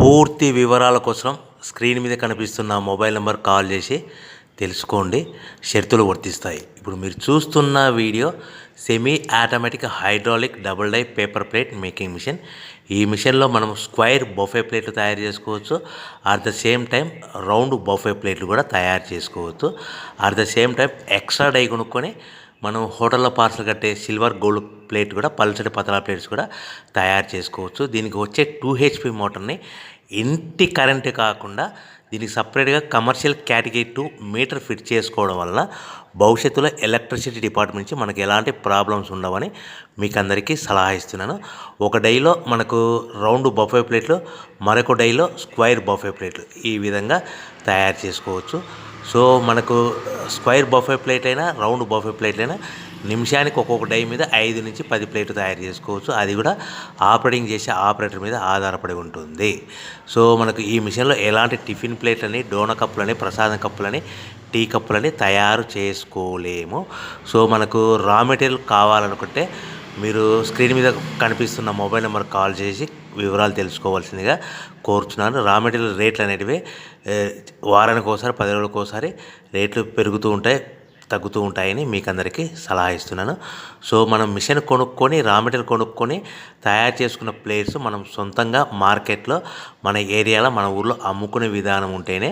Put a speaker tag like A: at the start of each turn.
A: పూర్తి వివరాల కోసం స్క్రీన్ మీద కనిపిస్తున్న మొబైల్ నెంబర్ కాల్ చేసి తెలుసుకోండి. షరతులు వర్తిస్తాయి. ఇప్పుడు మీరు చూస్తున్న video semi automatic hydraulic double die paper plate making machine. ఈ మిషన్లో మనం స్క్వైర్ బఫే ప్లేట్లు తయారు చేసుకోవచ్చు. At the same time round buffet ప్లేట్లు కూడా తయారు చేసుకోవచ్చు. At the same time extra die కొనుక్కొని మనం హోటల్లో పార్సల్ కట్టే సిల్వర్ గోల్డ్ ప్లేట్ కూడా పల్చటి పతలా ప్లేట్స్ కూడా తయారు చేసుకోవచ్చు. దీనికి వచ్చే 2 HP మోటార్ని ఇంటి కరెంటు కాకుండా దీనికి సపరేట్గా కమర్షియల్ కేటగిరీ 2 మీటర్ ఫిట్ చేసుకోవడం వల్ల భవిష్యత్తులో ఎలక్ట్రిసిటీ డిపార్ట్మెంట్ నుంచి మనకి ఎలాంటి ప్రాబ్లమ్స్ ఉండవని మీకు అందరికీ సలహా ఇస్తున్నాను. ఒక డైలో మనకు రౌండ్ బఫే ప్లేట్లు, మరొక డైలో స్క్వైర్ బఫే ప్లేట్లు ఈ విధంగా తయారు చేసుకోవచ్చు. సో మనకు స్క్వైర్ బఫే ప్లేట్ అయినా రౌండ్ బఫే ప్లేట్ అయినా నిమిషానికి ఒక్కొక్క డై మీద 5 నుంచి 10 ప్లేట్లు తయారు చేసుకోవచ్చు. అది కూడా ఆపరేటింగ్ చేసే ఆపరేటర్ మీద ఆధారపడి ఉంటుంది. సో మనకు ఈ మిషన్లో ఎలాంటి టిఫిన్ ప్లేట్లని, డోనా కప్పులని, ప్రసాదం కప్పులని, టీ కప్పులని తయారు చేసుకోలేము. సో మనకు రా మెటీరియల్ కావాలనుకుంటే మీరు స్క్రీన్ మీద కనిపిస్తున్న మొబైల్ నెంబర్ కాల్ చేసి వివరాలు తెలుసుకోవాల్సిందిగా కోరుచున్నాను. రా మెటీరియల్ రేట్లు అనేటివి వారానికి ఒకసారి, 10 రోజులకు ఒకసారి రేట్లు పెరుగుతూ ఉంటాయి, తగ్గుతూ ఉంటాయని మీకు అందరికీ సలహా ఇస్తున్నాను. సో మనం మిషన్ కొనుక్కొని రా మెటీరియల్ కొనుక్కొని తయారు చేసుకున్న ప్లేట్స్ మనం సొంతంగా మార్కెట్లో మన ఏరియాలో మన ఊర్లో అమ్ముకునే విధానం ఉంటేనే